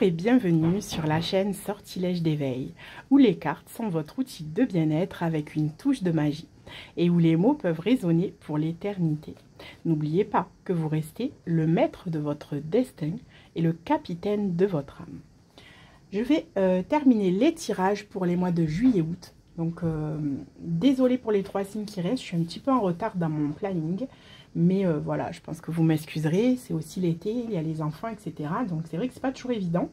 Bonjour et bienvenue sur la chaîne Sortilège d'éveil, où les cartes sont votre outil de bien-être avec une touche de magie, et où les mots peuvent résonner pour l'éternité. N'oubliez pas que vous restez le maître de votre destin et le capitaine de votre âme. Je vais terminer les tirages pour les mois de juillet-août. Donc, désolée pour les 3 signes qui restent, je suis un petit peu en retard dans mon planning. Mais voilà, je pense que vous m'excuserez, c'est aussi l'été, il y a les enfants, etc. Donc c'est vrai que c'est pas toujours évident.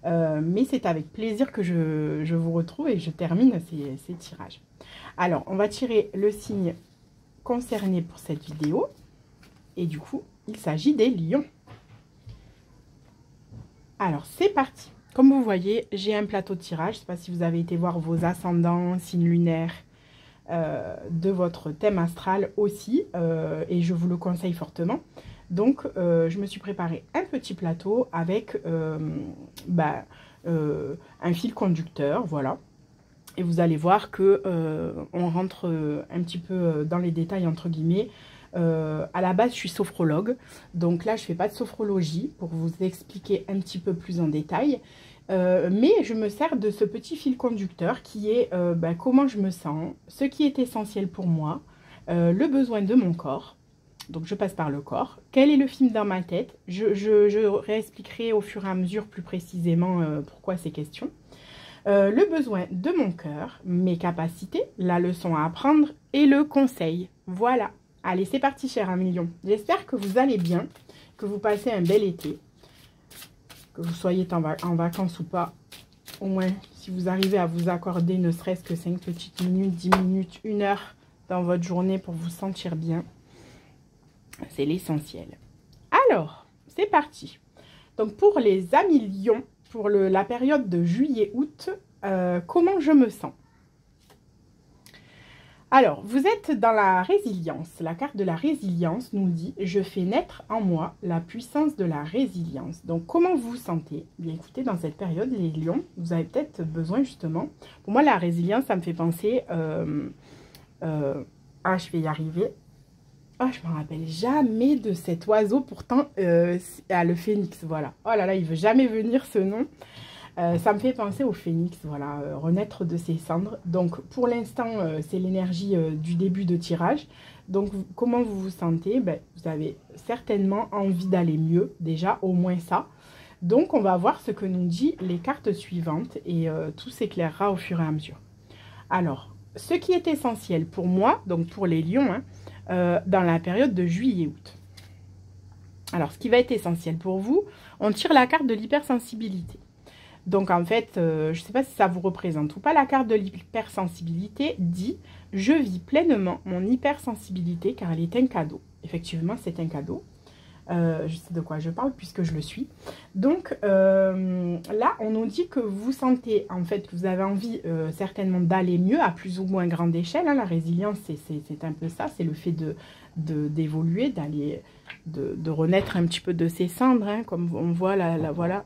Mais c'est avec plaisir que je vous retrouve et je termine ces tirages. Alors, on va tirer le signe concerné pour cette vidéo. Et du coup, il s'agit des lions. Alors, c'est parti. Comme vous voyez, j'ai un plateau de tirage. Je ne sais pas si vous avez été voir vos ascendants, signes lunaires, de votre thème astral aussi, et je vous le conseille fortement. Donc je me suis préparé un petit plateau avec un fil conducteur, voilà, et vous allez voir que on rentre un petit peu dans les détails entre guillemets. À la base je suis sophrologue, donc là je fais pas de sophrologie pour vous expliquer un petit peu plus en détail. Mais je me sers de ce petit fil conducteur qui est comment je me sens, ce qui est essentiel pour moi, le besoin de mon corps. Donc je passe par le corps. Quel est le film dans ma tête? Je réexpliquerai au fur et à mesure plus précisément pourquoi ces questions. Le besoin de mon cœur, mes capacités, la leçon à apprendre et le conseil. Voilà. Allez, c'est parti, chers amis lions. J'espère que vous allez bien, que vous passez un bel été. Que vous soyez en vacances ou pas, au moins si vous arrivez à vous accorder ne serait-ce que 5 petites minutes, 10 minutes, 1 heure dans votre journée pour vous sentir bien, c'est l'essentiel. Alors, c'est parti. Donc pour les amis lions, pour la période de juillet-août, comment je me sens? Alors, vous êtes dans la résilience. La carte de la résilience nous dit « Je fais naître en moi la puissance de la résilience ». Donc, comment vous vous sentez? Bien, écoutez, dans cette période, les lions, vous avez peut-être besoin justement... Pour moi, la résilience, ça me fait penser... je vais y arriver. Je me rappelle jamais de cet oiseau. Pourtant, le phénix, voilà. Oh là là, il veut jamais venir, ce nom. Ça me fait penser au phénix, voilà, renaître de ses cendres. Donc, pour l'instant, c'est l'énergie du début de tirage. Donc, comment vous vous sentez? Vous avez certainement envie d'aller mieux, déjà, au moins ça. Donc, on va voir ce que nous dit les cartes suivantes et tout s'éclairera au fur et à mesure. Alors, ce qui est essentiel pour moi, donc pour les lions, dans la période de juillet-août. Alors, ce qui va être essentiel pour vous, on tire la carte de l'hypersensibilité. Donc, en fait, je ne sais pas si ça vous représente ou pas, la carte de l'hypersensibilité dit « Je vis pleinement mon hypersensibilité car elle est un cadeau ». Effectivement, c'est un cadeau. Je sais de quoi je parle puisque je le suis. Donc, là, on nous dit que vous sentez, en fait, que vous avez envie certainement d'aller mieux à plus ou moins grande échelle. Hein. La résilience, c'est un peu ça, c'est le fait d'évoluer, de renaître un petit peu de ses cendres, hein, comme on voit là, voilà.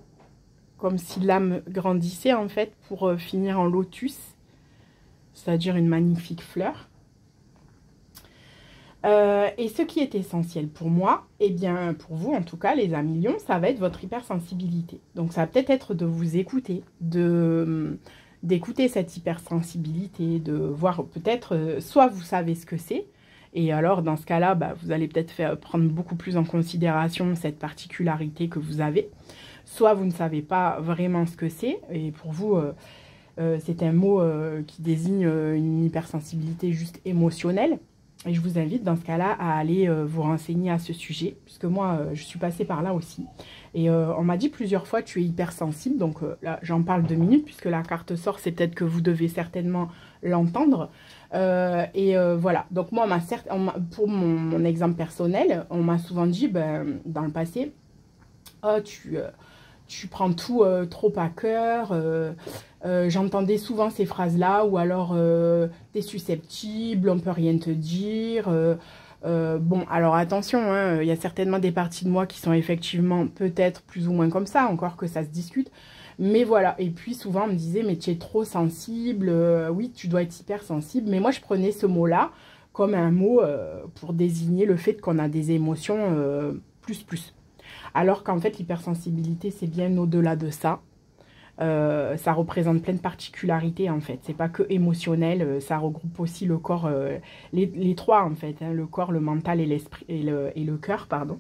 Comme si l'âme grandissait en fait pour finir en lotus, c'est-à-dire une magnifique fleur. Et ce qui est essentiel pour moi, et bien pour vous en tout cas les amis lions, ça va être votre hypersensibilité. Donc ça va peut-être être de vous écouter, d'écouter cette hypersensibilité, de voir peut-être, soit vous savez ce que c'est, et alors dans ce cas-là, vous allez peut-être prendre beaucoup plus en considération cette particularité que vous avez. Soit vous ne savez pas vraiment ce que c'est, et pour vous, c'est un mot qui désigne une hypersensibilité juste émotionnelle. Et je vous invite dans ce cas-là à aller vous renseigner à ce sujet, puisque moi, je suis passée par là aussi. Et on m'a dit plusieurs fois, tu es hypersensible, donc là, j'en parle 2 minutes, puisque la carte sort, c'est peut-être que vous devez certainement l'entendre. Voilà, donc moi, pour mon exemple personnel, on m'a souvent dit, dans le passé, « Oh, tu prends tout trop à cœur. J'entendais souvent ces phrases-là, ou alors t'es susceptible, on peut rien te dire. Bon, alors attention, hein, y a certainement des parties de moi qui sont effectivement peut-être plus ou moins comme ça, encore que ça se discute. Mais voilà, et puis souvent on me disait, mais tu es trop sensible, oui, tu dois être hypersensible. Mais moi je prenais ce mot-là comme un mot pour désigner le fait qu'on a des émotions plus. Alors qu'en fait, l'hypersensibilité, c'est bien au-delà de ça. Ça représente plein de particularités en fait, c'est pas que émotionnel, ça regroupe aussi le corps, les trois en fait, hein, le corps, le mental et l'esprit et le cœur, pardon.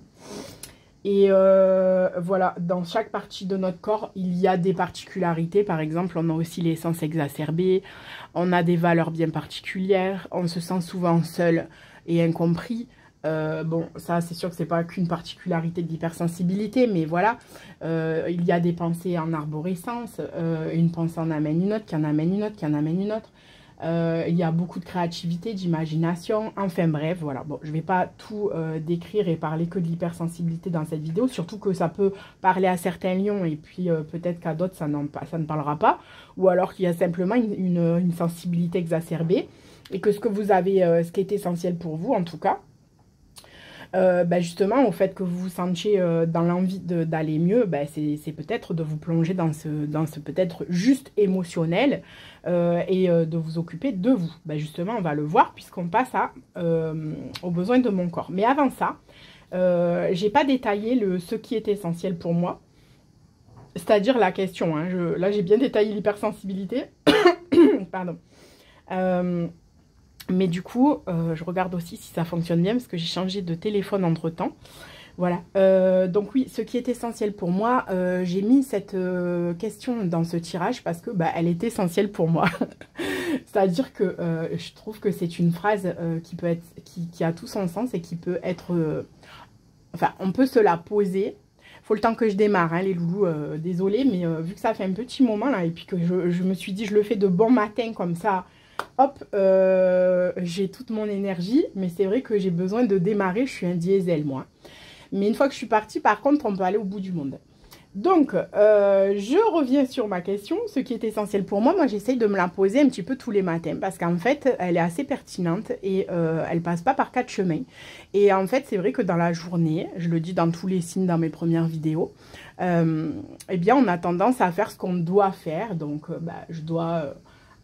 Et voilà, dans chaque partie de notre corps, il y a des particularités. Par exemple, on a aussi les sens exacerbés, on a des valeurs bien particulières, on se sent souvent seul et incompris. Bon, ça, c'est sûr que c'est pas qu'une particularité de l'hypersensibilité, mais voilà, il y a des pensées en arborescence, une pensée en amène une autre, qui en amène une autre, qui en amène une autre. Il y a beaucoup de créativité, d'imagination, enfin bref, voilà. Bon, je vais pas tout décrire et parler que de l'hypersensibilité dans cette vidéo, surtout que ça peut parler à certains lions et puis peut-être qu'à d'autres ça ne parlera pas, ou alors qu'il y a simplement une sensibilité exacerbée et que ce que vous avez, ce qui est essentiel pour vous en tout cas, justement, au fait que vous vous sentiez dans l'envie d'aller mieux, c'est peut-être de vous plonger dans ce peut-être juste émotionnel et de vous occuper de vous. Justement, on va le voir puisqu'on passe aux besoins de mon corps. Mais avant ça, j'ai pas détaillé ce qui est essentiel pour moi, c'est-à-dire la question. Hein, là, j'ai bien détaillé l'hypersensibilité. Pardon. Mais du coup, je regarde aussi si ça fonctionne bien parce que j'ai changé de téléphone entre-temps. Voilà. Donc oui, ce qui est essentiel pour moi, j'ai mis cette question dans ce tirage parce que elle est essentielle pour moi. C'est-à-dire que je trouve que c'est une phrase qui peut être, qui a tout son sens et qui peut être... enfin, on peut se la poser. Faut le temps que je démarre, hein, les loulous. Désolée, mais vu que ça fait un petit moment là et puis que je me suis dit, je le fais de bon matin comme ça... Hop, j'ai toute mon énergie, mais c'est vrai que j'ai besoin de démarrer, je suis un diesel moi. Mais une fois que je suis partie, par contre, on peut aller au bout du monde. Donc, je reviens sur ma question, ce qui est essentiel pour moi. Moi, j'essaye de me la poser un petit peu tous les matins, parce qu'en fait, elle est assez pertinente et elle passe pas par 4 chemins. Et en fait, c'est vrai que dans la journée, je le dis dans tous les signes dans mes premières vidéos, eh bien, on a tendance à faire ce qu'on doit faire. Donc, je dois...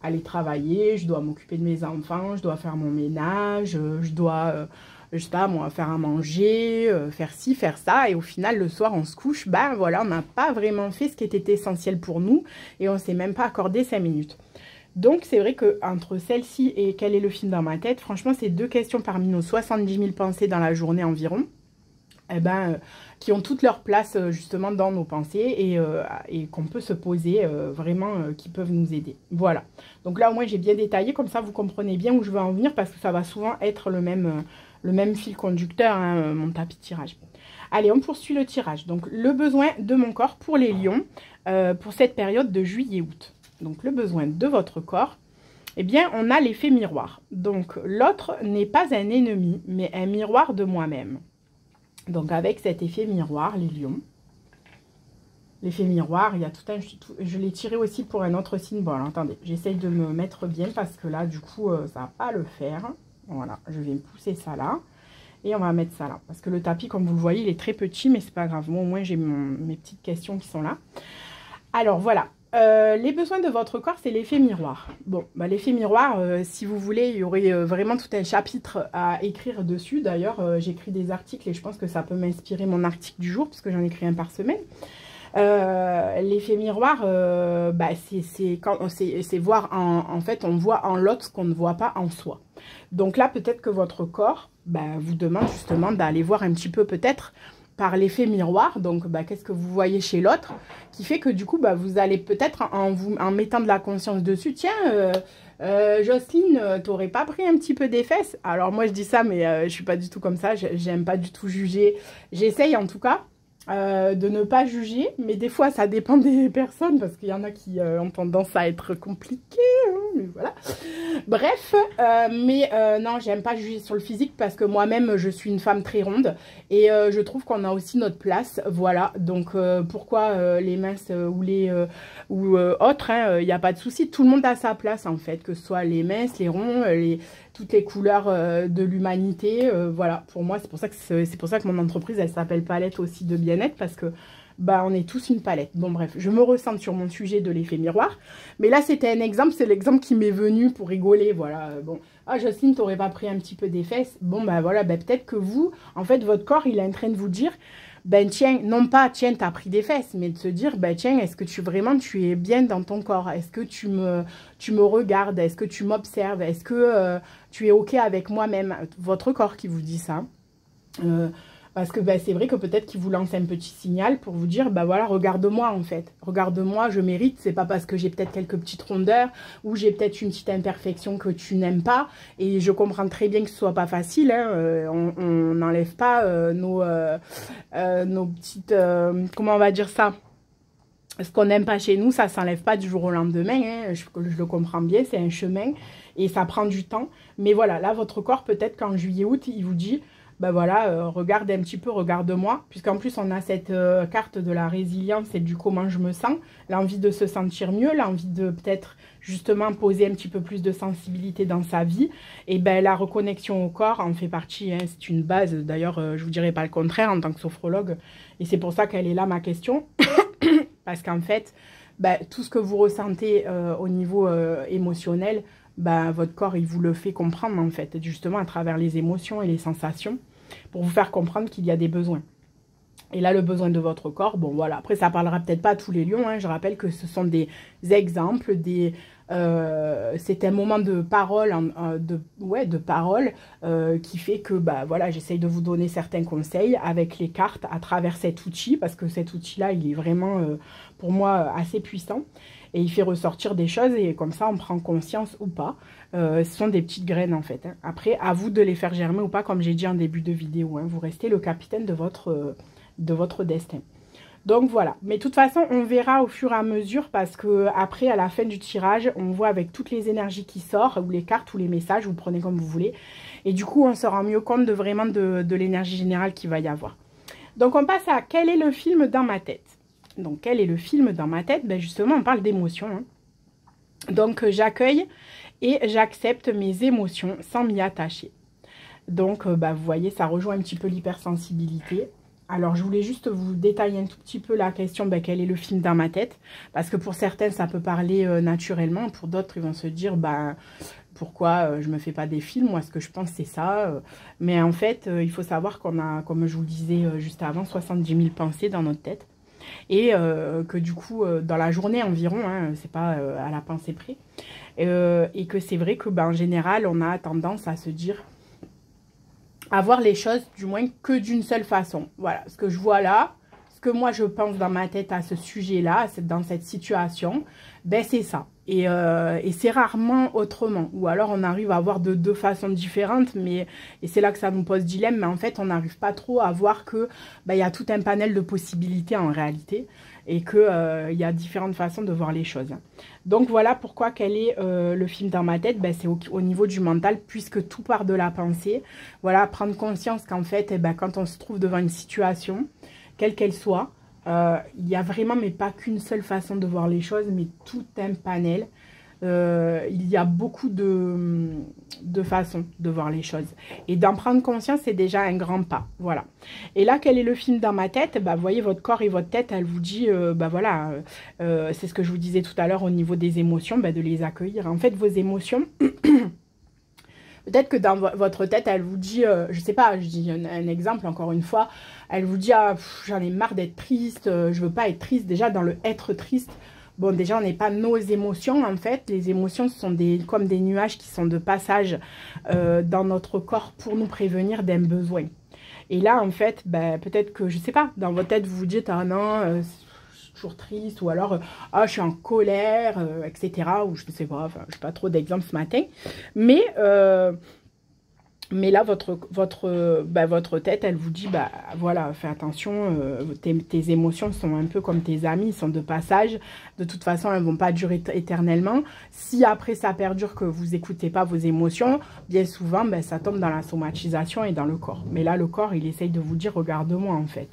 aller travailler, je dois m'occuper de mes enfants, je dois faire mon ménage, je dois, je sais pas moi, faire à manger, faire ci, faire ça, et au final, le soir, on se couche, voilà, on n'a pas vraiment fait ce qui était essentiel pour nous, et on ne s'est même pas accordé 5 minutes. Donc, c'est vrai qu'entre celle-ci et quel est le film dans ma tête, franchement, c'est deux questions parmi nos 70 000 pensées dans la journée environ, qui ont toute leur place justement dans nos pensées et qu'on peut se poser vraiment, qui peuvent nous aider. Voilà. Donc là, au moins, j'ai bien détaillé, comme ça, vous comprenez bien où je veux en venir parce que ça va souvent être le même fil conducteur, hein, mon tapis de tirage. Allez, on poursuit le tirage. Donc, le besoin de mon corps pour les lions pour cette période de juillet-août. Donc, le besoin de votre corps, eh bien, on a l'effet miroir. Donc, l'autre n'est pas un ennemi, mais un miroir de moi-même. Donc, avec cet effet miroir, les lions, l'effet miroir, il y a tout un... Je l'ai tiré aussi pour un autre signe. Bon, alors, attendez, j'essaye de me mettre bien parce que là, du coup, ça va pas le faire. Voilà, je vais pousser ça là. Et on va mettre ça là. Parce que le tapis, comme vous le voyez, il est très petit, mais c'est pas grave. Moi, au moins, j'ai mes petites questions qui sont là. Alors, voilà. Les besoins de votre corps, c'est l'effet miroir. Bon, l'effet miroir, si vous voulez, il y aurait vraiment tout un chapitre à écrire dessus. D'ailleurs, j'écris des articles et je pense que ça peut m'inspirer mon article du jour, parce que j'en écris un par semaine. L'effet miroir, c'est voir en fait, on voit en l'autre ce qu'on ne voit pas en soi. Donc là, peut-être que votre corps vous demande justement d'aller voir un petit peu peut-être par l'effet miroir, donc qu'est-ce que vous voyez chez l'autre, qui fait que du coup, vous allez peut-être en mettant de la conscience dessus, tiens, Jocelyne, t'aurais pas pris un petit peu des fesses? Alors moi je dis ça, mais je suis pas du tout comme ça, j'aime pas du tout juger, j'essaye en tout cas de ne pas juger, mais des fois ça dépend des personnes, parce qu'il y en a qui ont tendance à être compliquées, hein, mais voilà. Bref, non, j'aime pas juger sur le physique parce que moi-même je suis une femme très ronde et je trouve qu'on a aussi notre place, voilà. Donc pourquoi les minces ou autres, il n'y a pas de souci, tout le monde a sa place en fait, que ce soit les minces, les ronds, toutes les couleurs de l'humanité, voilà. Pour moi, c'est pour ça que mon entreprise elle s'appelle Palette aussi de bien-être, parce que on est tous une palette. Bon bref, je me ressens sur mon sujet de l'effet miroir. Mais là, c'était un exemple, c'est l'exemple qui m'est venu pour rigoler, voilà. Bon, ah Jocelyne, t'aurais pas pris un petit peu des fesses? Bon, voilà, peut-être que vous, en fait, votre corps, il est en train de vous dire, ben tiens, non pas tiens, t'as pris des fesses, mais de se dire, ben tiens, est-ce que vraiment tu es bien dans ton corps? Est-ce que tu me regardes? Est-ce que tu m'observes? Est-ce que tu es OK avec moi-même? Votre corps qui vous dit ça. Parce que ben, c'est vrai que peut-être qu'il vous lance un petit signal pour vous dire, bah voilà, regarde-moi en fait. Regarde-moi, je mérite. C'est pas parce que j'ai peut-être quelques petites rondeurs ou j'ai peut-être une petite imperfection que tu n'aimes pas. Et je comprends très bien que ce soit pas facile. Hein. On n'enlève pas nos petites... comment on va dire ça? Ce qu'on n'aime pas chez nous, ça ne s'enlève pas du jour au lendemain. Hein. Je le comprends bien, c'est un chemin et ça prend du temps. Mais voilà, là, votre corps, peut-être qu'en juillet-août, il vous dit... Ben voilà, regarde un petit peu, regarde-moi. Puisqu'en plus, on a cette carte de la résilience et du comment je me sens. L'envie de se sentir mieux, l'envie de peut-être justement poser un petit peu plus de sensibilité dans sa vie. Et ben la reconnexion au corps en fait partie. Hein, c'est une base. D'ailleurs, je ne vous dirai pas le contraire en tant que sophrologue. Et c'est pour ça qu'elle est là, ma question. Parce qu'en fait, ben, tout ce que vous ressentez au niveau émotionnel, ben, votre corps, il vous le fait comprendre, en fait, justement, à travers les émotions et les sensations, pour vous faire comprendre qu'il y a des besoins. Et là, le besoin de votre corps, bon, voilà. Après, ça parlera peut-être pas à tous les lions, hein. Je rappelle que ce sont des exemples, c'est un moment de parole, de parole qui fait que, bah, voilà, j'essaye de vous donner certains conseils avec les cartes à travers cet outil, parce que cet outil-là, il est vraiment, pour moi, assez puissant. Et il fait ressortir des choses et comme ça, on prend conscience ou pas. Ce sont des petites graines, en fait. Hein. Après, à vous de les faire germer ou pas, comme j'ai dit en début de vidéo. Hein. Vous restez le capitaine de votre destin. Donc, voilà. Mais de toute façon, on verra au fur et à mesure parce que après, à la fin du tirage, on voit avec toutes les énergies qui sortent, ou les cartes, ou les messages, vous prenez comme vous voulez. Et du coup, on se rend mieux compte de l'énergie générale qu'il va y avoir. Donc, on passe à quel est le film dans ma tête? Donc, quel est le film dans ma tête? Ben justement, on parle d'émotions. Hein. Donc, j'accueille et j'accepte mes émotions sans m'y attacher. Donc, bah, vous voyez, ça rejoint un petit peu l'hypersensibilité. Alors, je voulais juste vous détailler un tout petit peu la question, ben, quel est le film dans ma tête? Parce que pour certains, ça peut parler naturellement. Pour d'autres, ils vont se dire, ben, pourquoi je ne me fais pas des films? Moi, ce que je pense, c'est ça. Mais en fait, il faut savoir qu'on a, comme je vous le disais juste avant, 70 000 pensées dans notre tête. Et que du coup, dans la journée environ, hein, c'est pas à la pensée près, et que c'est vrai que en général, on a tendance à se dire, à voir les choses du moins que d'une seule façon. Voilà, ce que je vois là, ce que moi je pense dans ma tête à ce sujet-là, dans cette situation, ben c'est ça. Et c'est rarement autrement. Ou alors on arrive à voir de deux façons différentes, et c'est là que ça nous pose dilemme. Mais en fait, on n'arrive pas trop à voir que y a tout un panel de possibilités en réalité. Et qu'il y a différentes façons de voir les choses. Donc voilà pourquoi quel est le film dans ma tête. Ben, c'est au niveau du mental, puisque tout part de la pensée. Voilà, prendre conscience qu'en fait, quand on se trouve devant une situation, quelle qu'elle soit, il y a vraiment, mais pas qu'une seule façon de voir les choses, mais tout un panel. Il y a beaucoup de façons de voir les choses. Et d'en prendre conscience, c'est déjà un grand pas. Voilà. Et là, quel est le film dans ma tête? Vous voyez, votre corps et votre tête, elle vous dit, voilà, c'est ce que je vous disais tout à l'heure au niveau des émotions, de les accueillir. En fait, vos émotions... Peut-être que dans votre tête, elle vous dit, je sais pas, je dis un exemple encore une fois, elle vous dit, ah, j'en ai marre d'être triste, je veux pas être triste. Déjà, dans le être triste, bon, déjà, on n'est pas nos émotions, en fait. Les émotions, ce sont comme des nuages qui sont de passage dans notre corps pour nous prévenir d'un besoin. Et là, en fait, peut-être que, je sais pas, dans votre tête, vous vous dites, ah non, toujours triste, ou alors ah, je suis en colère, etc. Ou je ne sais pas, enfin, je n'ai pas trop d'exemples ce matin. Mais là, votre tête, elle vous dit, voilà, fais attention, tes émotions sont un peu comme tes amis, ils sont de passage. De toute façon, elles ne vont pas durer éternellement. Si après ça perdure que vous n'écoutez pas vos émotions, bien souvent, ça tombe dans la somatisation et dans le corps. Mais là, le corps, il essaye de vous dire, regarde-moi en fait.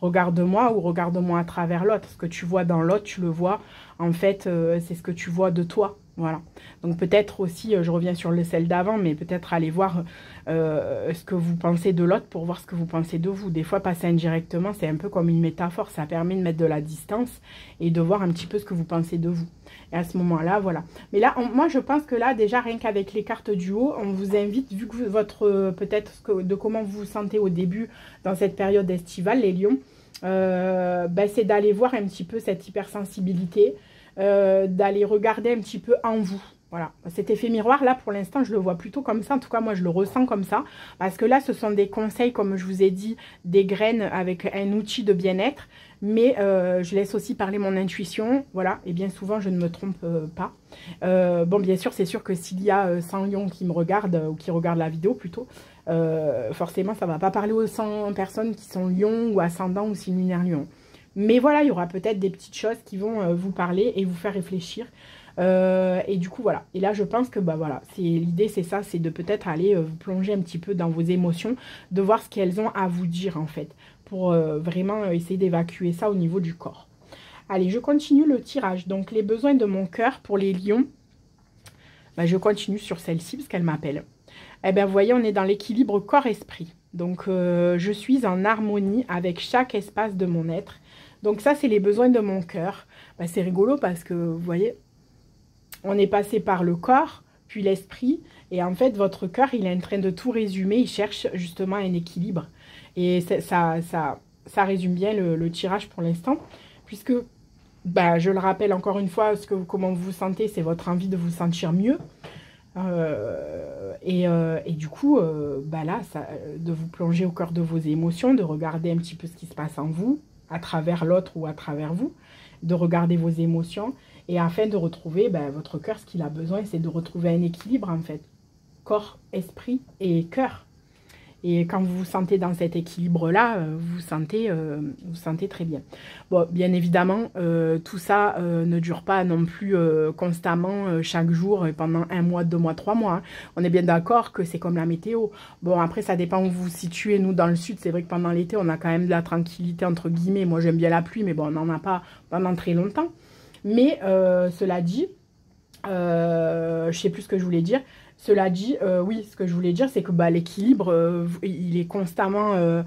Regarde-moi ou regarde-moi à travers l'autre. Ce que tu vois dans l'autre, tu le vois. En fait, c'est ce que tu vois de toi. Voilà. Donc peut-être aussi, je reviens sur le celle d'avant, mais peut-être aller voir ce que vous pensez de l'autre pour voir ce que vous pensez de vous. Des fois, passer indirectement, c'est un peu comme une métaphore. Ça permet de mettre de la distance et de voir un petit peu ce que vous pensez de vous. Et à ce moment-là, voilà. Mais là, moi, je pense que là, déjà, rien qu'avec les cartes du haut, on vous invite, vu que votre peut-être de comment vous vous sentez au début dans cette période estivale, les lions, c'est d'aller voir un petit peu cette hypersensibilité, d'aller regarder un petit peu en vous. Voilà, cet effet miroir là pour l'instant je le vois plutôt comme ça, en tout cas moi je le ressens comme ça, parce que là ce sont des conseils comme je vous ai dit, des graines avec un outil de bien-être, mais je laisse aussi parler mon intuition, voilà, et bien souvent je ne me trompe pas. Bon bien sûr c'est sûr que s'il y a 100 lions qui me regardent, ou qui regardent la vidéo plutôt, forcément ça ne va pas parler aux 100 personnes qui sont lions ou ascendants ou signes lunaires lions. Mais voilà, il y aura peut-être des petites choses qui vont vous parler et vous faire réfléchir. Et du coup, voilà. Et là, je pense que, voilà, l'idée, c'est ça, c'est de peut-être aller vous plonger un petit peu dans vos émotions, de voir ce qu'elles ont à vous dire, en fait, pour vraiment essayer d'évacuer ça au niveau du corps. Allez, je continue le tirage. Donc, les besoins de mon cœur pour les lions, je continue sur celle-ci parce qu'elle m'appelle. Eh bien, vous voyez, on est dans l'équilibre corps-esprit. Donc, je suis en harmonie avec chaque espace de mon être. Donc ça, c'est les besoins de mon cœur. C'est rigolo parce que, vous voyez, on est passé par le corps, puis l'esprit. Et en fait, votre cœur, il est en train de tout résumer. Il cherche justement un équilibre. Et ça résume bien le tirage pour l'instant. Puisque, je le rappelle encore une fois, comment vous vous sentez, c'est votre envie de vous sentir mieux. Et du coup, là, de vous plonger au cœur de vos émotions, de regarder un petit peu ce qui se passe en vous, à travers l'autre ou à travers vous, de regarder vos émotions, et afin de retrouver votre cœur, ce qu'il a besoin, c'est de retrouver un équilibre en fait, corps, esprit et cœur. Et quand vous vous sentez dans cet équilibre-là, vous vous sentez très bien. Bon, bien évidemment, tout ça ne dure pas non plus constamment, chaque jour, pendant 1 mois, 2 mois, 3 mois. Hein. On est bien d'accord que c'est comme la météo. Bon, après, ça dépend où vous vous situez. Nous, dans le sud, c'est vrai que pendant l'été, on a quand même de la tranquillité, entre guillemets. Moi, j'aime bien la pluie, mais bon, on n'en a pas pendant très longtemps. Mais cela dit, je sais plus ce que je voulais dire. Cela dit, oui, ce que je voulais dire, c'est que l'équilibre, il est constamment...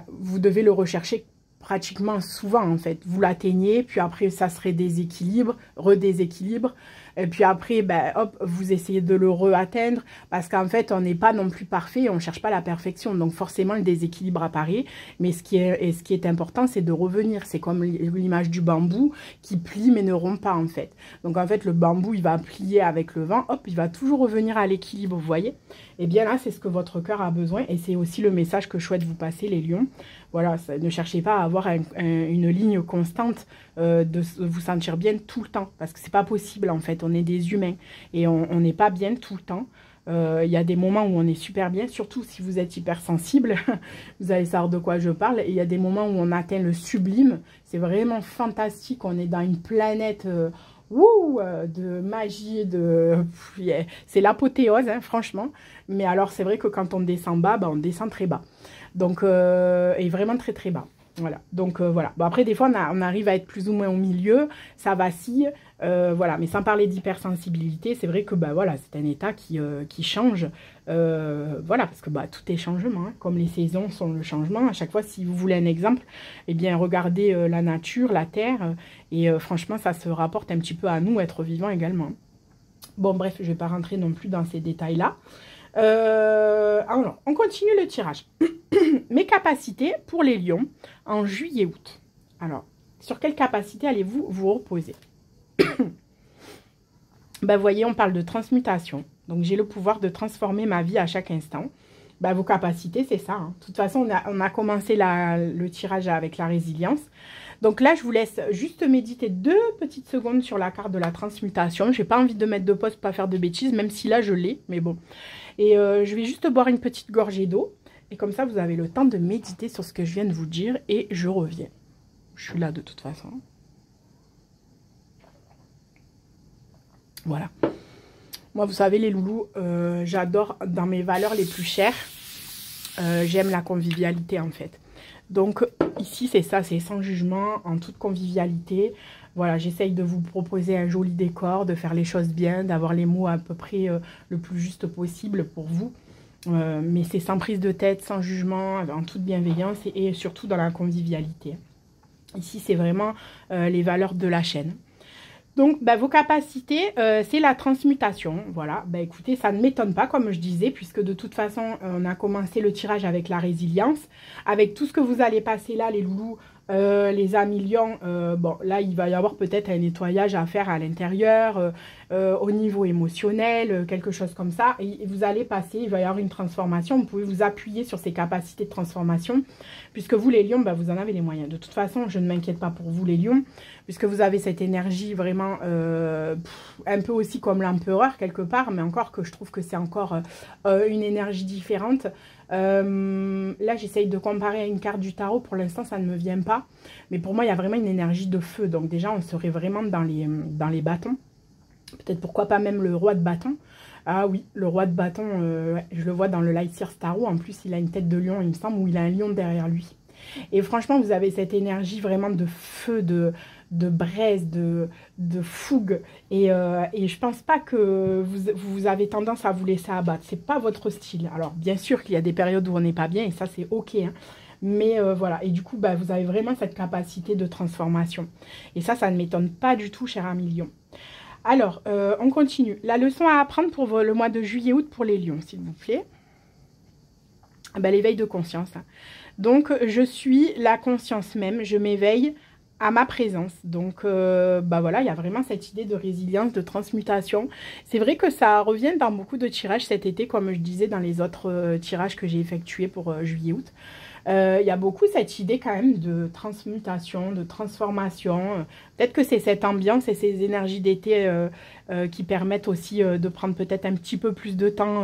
vous devez le rechercher pratiquement souvent, en fait. Vous l'atteignez, puis après, ça se redéséquilibre, redéséquilibre. Et puis après, hop, vous essayez de le re-atteindre. Parce qu'en fait, on n'est pas non plus parfait, on ne cherche pas la perfection. Donc forcément, le déséquilibre apparaît. Mais ce qui est important, c'est de revenir. C'est comme l'image du bambou qui plie mais ne rompt pas, en fait. Donc en fait, le bambou, il va plier avec le vent. Hop, il va toujours revenir à l'équilibre, vous voyez. Et bien là, c'est ce que votre cœur a besoin. Et c'est aussi le message que je souhaite vous passer, les lions. Voilà, ne cherchez pas à avoir une ligne constante de vous sentir bien tout le temps. Parce que c'est pas possible, en fait. On est des humains et on n'est pas bien tout le temps. Il y a des moments où on est super bien, surtout si vous êtes hypersensible. Vous allez savoir de quoi je parle. Et il y a des moments où on atteint le sublime. C'est vraiment fantastique. On est dans une planète... de magie, c'est l'apothéose, hein, franchement. Mais alors, c'est vrai que quand on descend bas, on descend très bas. Donc, et vraiment très très bas. Voilà. Donc, voilà. Bon, après, des fois, on arrive à être plus ou moins au milieu. Ça vacille. Voilà. Mais sans parler d'hypersensibilité, c'est vrai que, voilà, c'est un état qui change. Voilà, parce que tout est changement. Hein, comme les saisons sont le changement. À chaque fois, si vous voulez un exemple, eh bien, regardez la nature, la terre. Et franchement, ça se rapporte un petit peu à nous, être vivants également. Bon, bref, je ne vais pas rentrer non plus dans ces détails-là. Alors, on continue le tirage. Mes capacités pour les lions en juillet-août. Alors, sur quelle capacité allez-vous vous reposer? Vous voyez, on parle de transmutation. Donc, j'ai le pouvoir de transformer ma vie à chaque instant. Vos capacités, c'est ça. Hein. De toute façon, on a commencé le tirage avec la résilience. Donc là, je vous laisse juste méditer 2 petites secondes sur la carte de la transmutation. Je n'ai pas envie de mettre de pause pour pas faire de bêtises, même si là, je l'ai. Mais bon. Et je vais juste boire une petite gorgée d'eau. Et comme ça, vous avez le temps de méditer sur ce que je viens de vous dire. Et je reviens. Je suis là de toute façon. Voilà. Moi, vous savez, les loulous, j'adore dans mes valeurs les plus chères. J'aime la convivialité, en fait. Donc ici c'est ça, c'est sans jugement, en toute convivialité. Voilà, j'essaye de vous proposer un joli décor, de faire les choses bien, d'avoir les mots à peu près le plus juste possible pour vous. Mais c'est sans prise de tête, sans jugement, en toute bienveillance et surtout dans la convivialité. Ici, c'est vraiment les valeurs de la chaîne. Donc, vos capacités, c'est la transmutation. Voilà, écoutez, ça ne m'étonne pas, comme je disais, puisque de toute façon, on a commencé le tirage avec la résilience. Avec tout ce que vous allez passer là, les loulous, les amis lions, bon, là, il va y avoir peut-être un nettoyage à faire à l'intérieur, au niveau émotionnel, quelque chose comme ça. Et vous allez passer, il va y avoir une transformation. Vous pouvez vous appuyer sur ces capacités de transformation, puisque vous, les lions, vous en avez les moyens. De toute façon, je ne m'inquiète pas pour vous, les lions, puisque vous avez cette énergie vraiment un peu aussi comme l'empereur quelque part, mais encore que je trouve que c'est encore une énergie différente. Là, j'essaye de comparer à une carte du tarot. Pour l'instant, ça ne me vient pas. Mais pour moi, il y a vraiment une énergie de feu. Donc déjà, on serait vraiment dans les bâtons. Peut-être pourquoi pas même le roi de bâton. Ah oui, le roi de bâton, ouais, je le vois dans le Light Sears Tarot. En plus, il a une tête de lion, il me semble, ou il a un lion derrière lui. Et franchement, vous avez cette énergie vraiment de feu, de braise, de fougue. Et je pense pas que vous avez tendance à vous laisser abattre. C'est pas votre style. Alors, bien sûr qu'il y a des périodes où on n'est pas bien, et ça, c'est OK. Hein. Mais voilà. Et du coup, vous avez vraiment cette capacité de transformation. Et ça ne m'étonne pas du tout, cher ami lion. Alors, on continue. La leçon à apprendre pour le mois de juillet-août pour les lions, s'il vous plaît. L'éveil de conscience. Hein. Donc, je suis la conscience même. Je m'éveille à ma présence. Donc, voilà, il y a vraiment cette idée de résilience, de transmutation. C'est vrai que ça revient dans beaucoup de tirages cet été, comme je disais dans les autres tirages que j'ai effectués pour juillet-août. Il y a beaucoup cette idée quand même de transmutation, de transformation. Peut-être que c'est cette ambiance et ces énergies d'été qui permettent aussi de prendre peut-être un petit peu plus de temps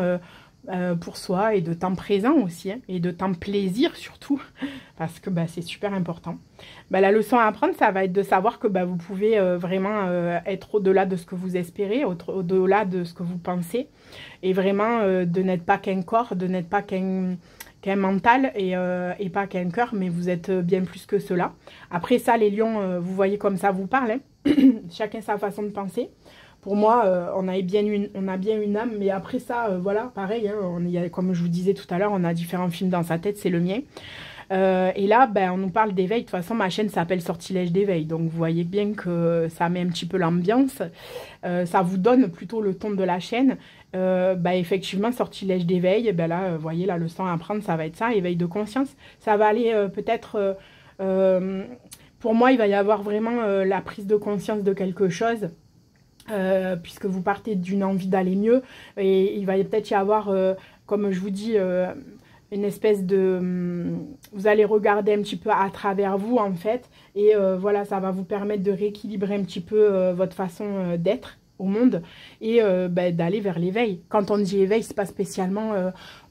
pour soi et de temps présent aussi, hein, et de temps plaisir surtout, parce que c'est super important. La leçon à apprendre, ça va être de savoir que vous pouvez vraiment être au-delà de ce que vous espérez, au-delà de ce que vous pensez, et vraiment de n'être pas qu'un corps, de n'être pas qu'un mental et pas qu'un cœur, mais vous êtes bien plus que cela. Après ça, les lions, vous voyez comme ça vous parle, hein. Chacun sa façon de penser. Pour moi, on a bien une âme, mais après ça, voilà, pareil, hein, comme je vous disais tout à l'heure, on a différents films dans sa tête, c'est le mien. Et là, on nous parle d'éveil. De toute façon, ma chaîne s'appelle Sortilège d'éveil. Donc, vous voyez bien que ça met un petit peu l'ambiance. Ça vous donne plutôt le ton de la chaîne. Effectivement, Sortilège d'éveil, là, vous voyez, la leçon à apprendre, ça va être ça, éveil de conscience. Ça va aller peut-être... pour moi, il va y avoir vraiment la prise de conscience de quelque chose. Puisque vous partez d'une envie d'aller mieux. Et il va peut-être y avoir, comme je vous dis... une espèce de... Vous allez regarder un petit peu à travers vous, en fait. Et voilà, ça va vous permettre de rééquilibrer un petit peu votre façon d'être au monde et d'aller vers l'éveil. Quand on dit éveil, c'est pas spécialement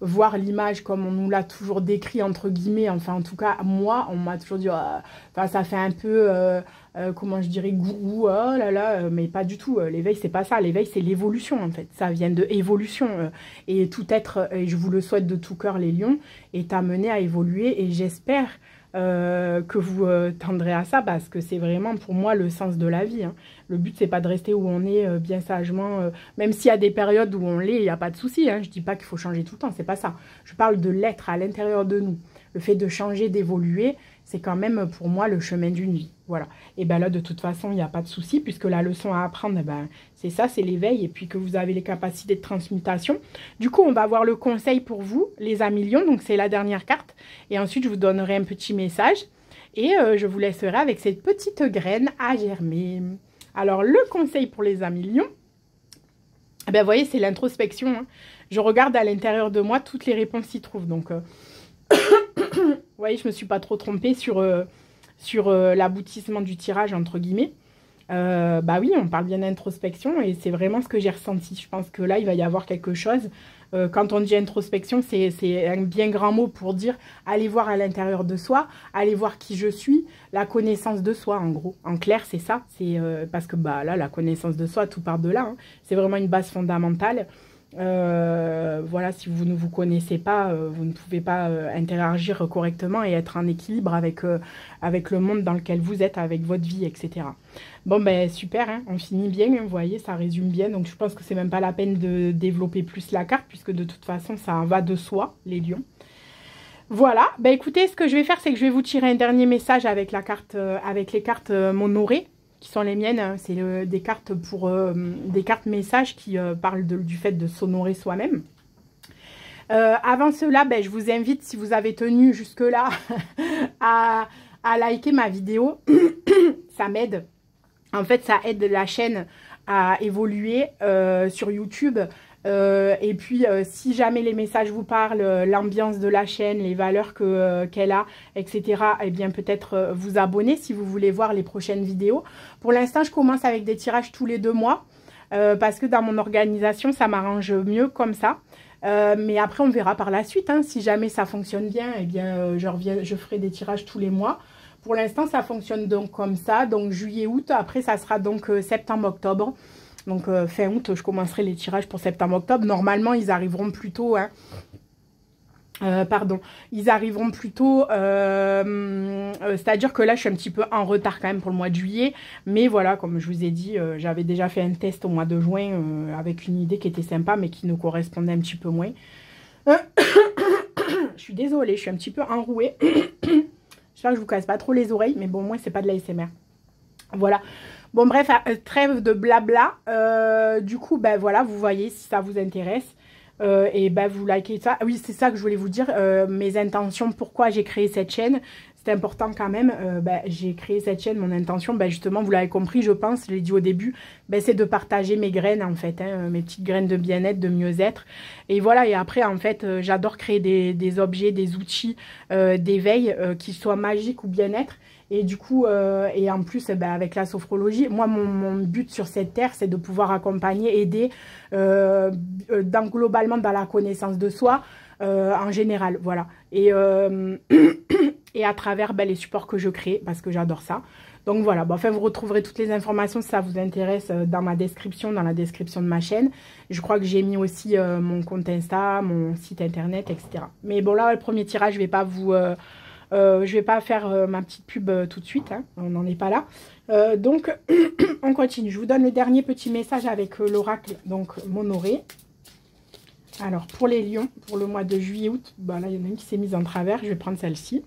voir l'image comme on nous l'a toujours décrit, entre guillemets. Enfin, en tout cas, moi, on m'a toujours dit... ça fait un peu... comment je dirais, gourou, oh là là, mais pas du tout. L'éveil, c'est pas ça. L'éveil, c'est l'évolution, en fait. Ça vient de évolution. Et tout être, et je vous le souhaite de tout cœur, les lions, est amené à évoluer. Et j'espère que vous tendrez à ça, parce que c'est vraiment, pour moi, le sens de la vie. Hein. Le but, c'est pas de rester où on est bien sagement. Même s'il y a des périodes où on l'est, il n'y a pas de souci. Hein. Je dis pas qu'il faut changer tout le temps, c'est pas ça. Je parle de l'être à l'intérieur de nous. Le fait de changer, d'évoluer, c'est quand même pour moi le chemin d'une vie. Voilà. Et là, de toute façon, il n'y a pas de souci, puisque la leçon à apprendre, c'est ça, c'est l'éveil, et puis que vous avez les capacités de transmutation. Du coup, on va voir le conseil pour vous, les amis lions. Donc, c'est la dernière carte. Et ensuite, je vous donnerai un petit message. Et je vous laisserai avec cette petite graine à germer. Alors, le conseil pour les amis lions, vous voyez, c'est l'introspection. Hein. Je regarde à l'intérieur de moi, toutes les réponses s'y trouvent. Donc... vous voyez, je ne me suis pas trop trompée sur l'aboutissement du tirage, entre guillemets. Oui, on parle bien d'introspection et c'est vraiment ce que j'ai ressenti. Je pense que là, il va y avoir quelque chose. Quand on dit introspection, c'est un bien grand mot pour dire aller voir à l'intérieur de soi, aller voir qui je suis, la connaissance de soi, en gros. En clair, c'est ça. Parce que là, la connaissance de soi, tout part de là. Hein. C'est vraiment une base fondamentale. Voilà, si vous ne vous connaissez pas, vous ne pouvez pas interagir correctement et être en équilibre avec, avec le monde dans lequel vous êtes, avec votre vie, etc. Bon, ben super, hein, on finit bien, hein, vous voyez, ça résume bien. Donc je pense que c'est même pas la peine de développer plus la carte, puisque de toute façon, ça en va de soi, les lions. Voilà, ben écoutez, ce que je vais faire, c'est que je vais vous tirer un dernier message avec la carte, avec les cartes Monoré, qui sont les miennes. Hein. C'est des cartes pour des cartes messages qui parlent du fait de s'honorer soi-même. Avant cela, ben, je vous invite, si vous avez tenu jusque-là, à liker ma vidéo. Ça m'aide. En fait, ça aide la chaîne à évoluer sur YouTube. Et puis, si jamais les messages vous parlent, l'ambiance de la chaîne, les valeurs qu'elle a, etc., eh bien, peut-être vous abonner si vous voulez voir les prochaines vidéos. Pour l'instant, je commence avec des tirages tous les 2 mois parce que dans mon organisation, ça m'arrange mieux comme ça. Mais après, on verra par la suite. Hein. Si jamais ça fonctionne bien, eh bien, je ferai des tirages tous les mois. Pour l'instant, ça fonctionne donc comme ça. Donc, juillet, août. Après, ça sera donc septembre, octobre. Donc, fin août, je commencerai les tirages pour septembre-octobre. Normalement, ils arriveront plus tôt. Hein. Ils arriveront plus tôt. C'est-à-dire que là, je suis un petit peu en retard quand même pour le mois de juillet. Mais voilà, comme je vous ai dit, j'avais déjà fait un test au mois de juin avec une idée qui était sympa, mais qui nous correspondait un petit peu moins. Je suis désolée, je suis un petit peu enrouée. J'espère que je vous casse pas trop les oreilles. Mais bon, moi, c'est pas de l'ASMR. Voilà. Bon, bref, trêve de blabla. Du coup, ben voilà, vous voyez si ça vous intéresse. Et ben vous likez ça. Oui, c'est ça que je voulais vous dire. Mes intentions, pourquoi j'ai créé cette chaîne. C'est important quand même. Ben, j'ai créé cette chaîne, mon intention, ben justement, vous l'avez compris, je pense, je l'ai dit au début, ben, c'est de partager mes graines, en fait. Hein, mes petites graines de bien-être, de mieux-être. Et voilà, et après, en fait, j'adore créer des objets, des outils d'éveil qui soient magiques ou bien-être. Et du coup, et en plus, ben, avec la sophrologie, moi, mon but sur cette terre, c'est de pouvoir accompagner, aider, globalement dans la connaissance de soi, en général, voilà. Et, et à travers ben, les supports que je crée, parce que j'adore ça. Donc voilà, bon, enfin, vous retrouverez toutes les informations si ça vous intéresse dans ma description, dans la description de ma chaîne. Je crois que j'ai mis aussi mon compte Insta, mon site internet, etc. Mais bon, là, le premier tirage, je vais pas vous... je vais pas faire ma petite pub tout de suite, hein, on n'en est pas là. Donc, on continue. Je vous donne le dernier petit message avec l'oracle, donc Monoré. Alors, pour les lions, pour le mois de juillet-août, ben là, il y en a une qui s'est mise en travers. Je vais prendre celle-ci.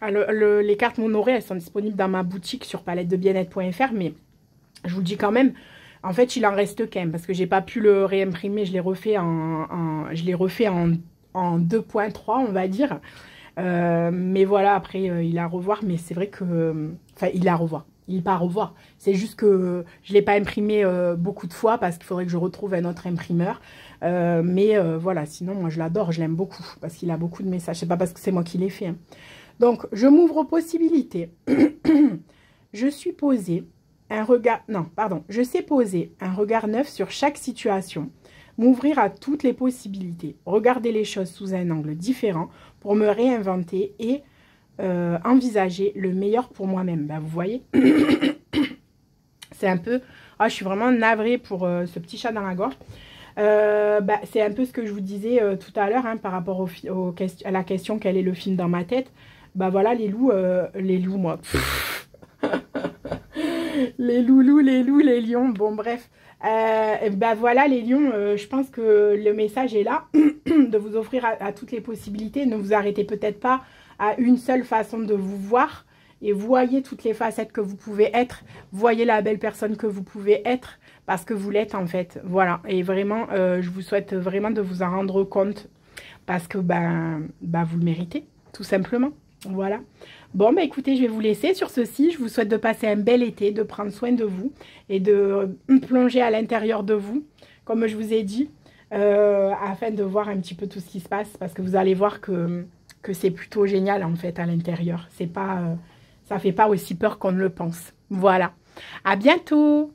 Les cartes Monoré, elles sont disponibles dans ma boutique sur palettedebienêtre.fr, mais je vous le dis quand même, en fait, il en reste qu'un, parce que j'ai pas pu le réimprimer. Je l'ai refait en 2.3, on va dire. Mais voilà, après, il a à revoir. Mais c'est vrai que... Enfin, il a à revoir. Il n'est pas à revoir. C'est juste que je ne l'ai pas imprimé beaucoup de fois parce qu'il faudrait que je retrouve un autre imprimeur. Mais voilà, sinon, moi, je l'adore. Je l'aime beaucoup parce qu'il a beaucoup de messages. C'est pas parce que c'est moi qui l'ai fait. Hein. Donc, je m'ouvre aux possibilités. Je suis posée un regard... Non, pardon. Je sais poser un regard neuf sur chaque situation. M'ouvrir à toutes les possibilités, regarder les choses sous un angle différent pour me réinventer et envisager le meilleur pour moi-même. Ben, vous voyez, c'est un peu... Ah, je suis vraiment navrée pour ce petit chat dans la gorge. Ben, c'est un peu ce que je vous disais tout à l'heure hein, par rapport à la question quel est le film dans ma tête. Ben voilà, les loups, moi. Les loulous, les loups, les lions, bon bref. Ben voilà les lions, je pense que le message est là, de vous offrir à toutes les possibilités. Ne vous arrêtez peut-être pas à une seule façon de vous voir et voyez toutes les facettes que vous pouvez être, voyez la belle personne que vous pouvez être parce que vous l'êtes en fait, voilà. Et vraiment, je vous souhaite vraiment de vous en rendre compte parce que vous le méritez, tout simplement, voilà. Bon, bah écoutez, je vais vous laisser sur ceci. Je vous souhaite de passer un bel été, de prendre soin de vous et de plonger à l'intérieur de vous, comme je vous ai dit, afin de voir un petit peu tout ce qui se passe. Parce que vous allez voir que c'est plutôt génial, en fait, à l'intérieur. C'est pas, ça fait pas aussi peur qu'on ne le pense. Voilà. À bientôt!